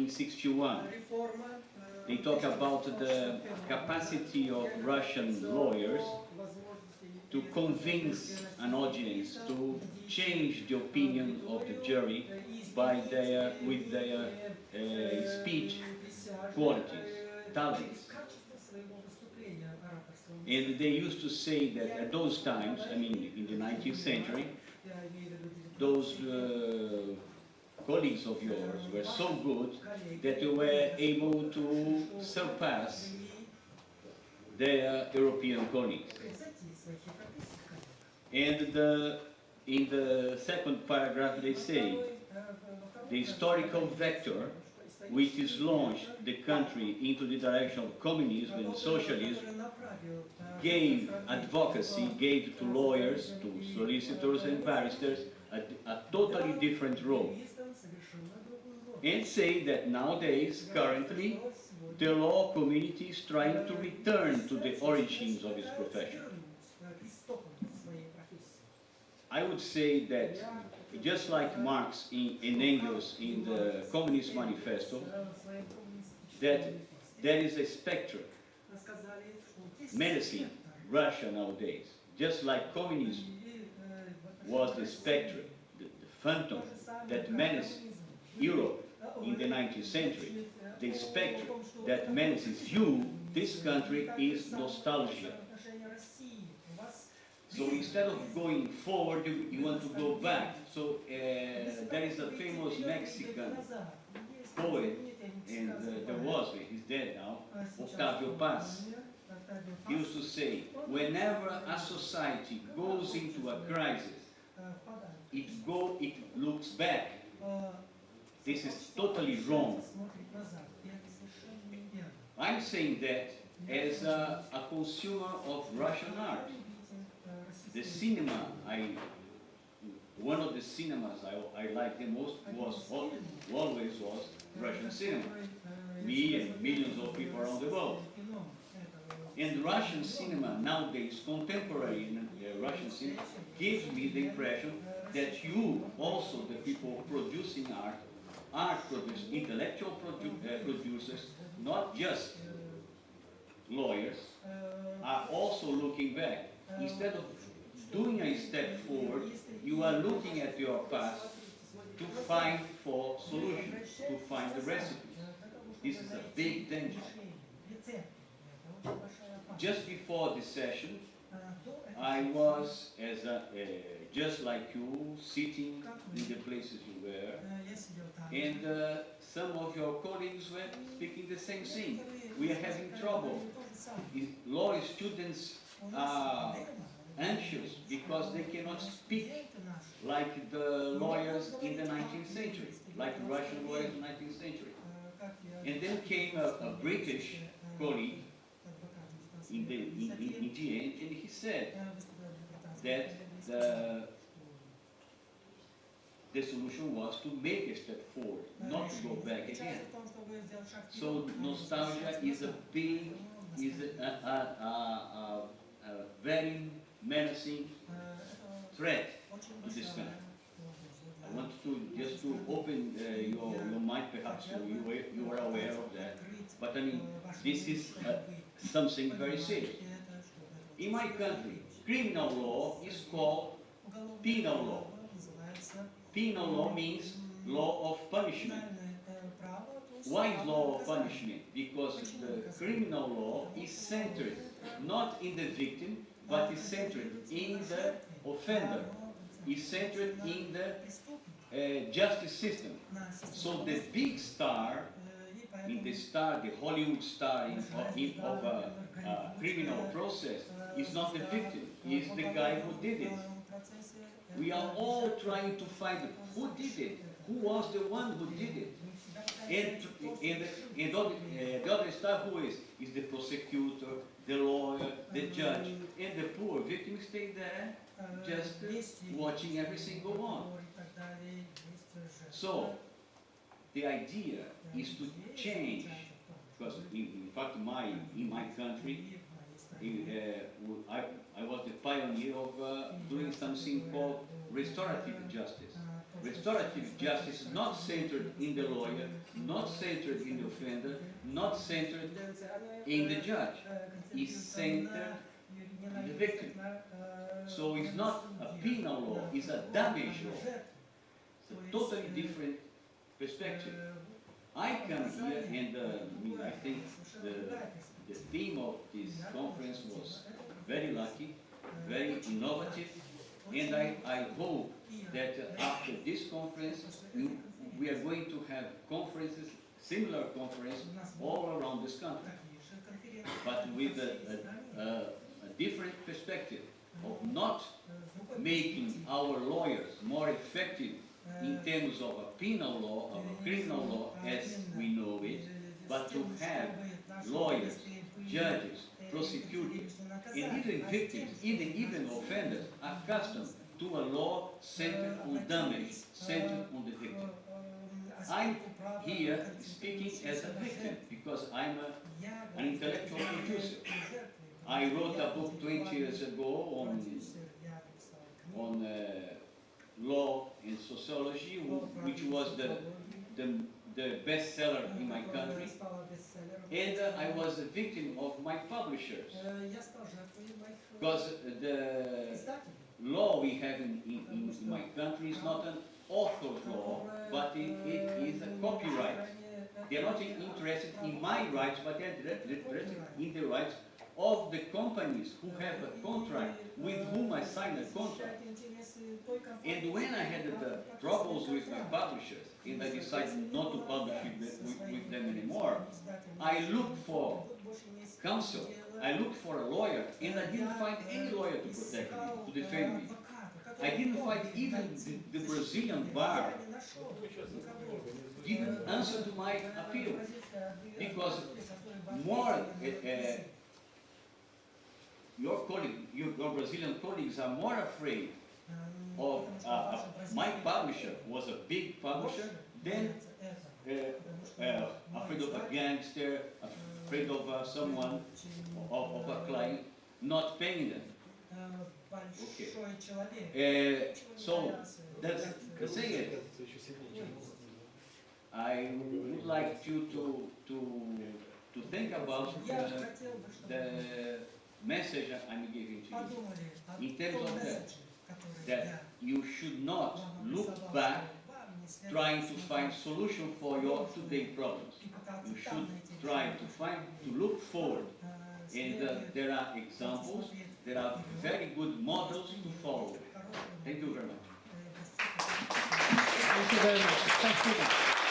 1961. They talk about the capacity of Russian lawyers to convince an audience to change the opinion of the jury with their speech qualities, talents. And they used to say that at those times, I mean in the 19th century, those colleagues of yours were so good that they were able to surpass their European colleagues. And in the second paragraph they say, the historical vector which is launched the country into the direction of communism and socialism gave advocacy, gave to lawyers, to solicitors and barristers a totally different role. And say that nowadays, currently, the law community is trying to return to the origins of its profession. I would say that just like Marx and Engels in the Communist Manifesto, that there is a spectrum menacing Russia nowadays. Just like communism was the spectrum, the phantom that menaced Europe in the 19th century, the spectrum that menaces you, this country, is nostalgia. So instead of going forward, you want to go back. So there is a famous Mexican poet, and there was, he's dead now, Octavio Paz. He used to say, whenever a society goes into a crisis, it looks back. This is totally wrong. I'm saying that as a consumer of Russian art. The cinema, one of the cinemas I liked the most always was Russian cinema. Me and millions of people around the world. And Russian cinema nowadays, contemporary Russian cinema, gives me the impression that you, also the people producing art producers, intellectual producers, not just lawyers, are also looking back. Instead of doing a step forward, you are looking at your past to find for solutions, to find the recipes. This is a big danger. Just before this session, I was, just like you, sitting in the places you were, and some of your colleagues were speaking the same thing. We are having trouble. Law students are anxious because they cannot speak like the lawyers in the 19th century, like the Russian lawyers in the 19th century. And then came a British colleague in the end, and he said that the solution was to make a step forward, not to go back again. So nostalgia is a very menacing threat to this country. I want to just to open your mind, perhaps you are aware of that. But I mean, this is something very serious. In my country, criminal law is called penal law. Penal law means law of punishment. Why is law of punishment? Because the criminal law is centered not in the victim, but is centered in the offender, is centered in the justice system. So the big star, the Hollywood star of a criminal process is not the victim, is the guy who did it. We are all trying to find who did it, who was the one who did it. And the other star who is the prosecutor, the lawyer, the judge, and the poor victim stay there just watching everything go on. So the idea is to change, because in fact in my country, I was the pioneer of doing something called restorative justice. restorative justice is not centered in the lawyer, not centered in the offender, not centered in the judge. It's centered in the victim. So it's not a penal law, it's a damage law. It's a totally different perspective. I come here and I think the theme of this conference was very lucky, very innovative, and I hope that after this conference we are going to have conferences, similar conferences all around this country, but with a different perspective of not making our lawyers more effective in terms of a penal law, of a criminal law as we know it, but to have lawyers, judges, prosecutors, and even victims, even offenders, accustomed to a law centered on damage, centered on the victim. I'm here speaking as a victim because I'm an intellectual producer. I wrote a book 20 years ago on law and sociology, which was the bestseller in my country, and I was a victim of my publishers, because the law we have in my country is not an author's law, but it is a copyright. They are not interested in my rights, but they are interested in the rights of the companies who have a contract, with whom I signed a contract. And when I had the troubles with my publishers, and I decided not to publish with them anymore, I looked for counsel, I looked for a lawyer, and I didn't find any lawyer to protect me, to defend me. I didn't find even the Brazilian bar didn't answer to my appeal, because more your Brazilian colleagues are more afraid of my publisher was a big publisher than afraid of a gangster, afraid of someone, of a client not paying them. Okay. So that's the thing. I would like you to think about the message I'm giving to you in terms of that you should not look back trying to find solution for your today problems. You should try to look forward, and there are examples, there are very good models to follow. Thank you very much. Thank you very much. Thank you.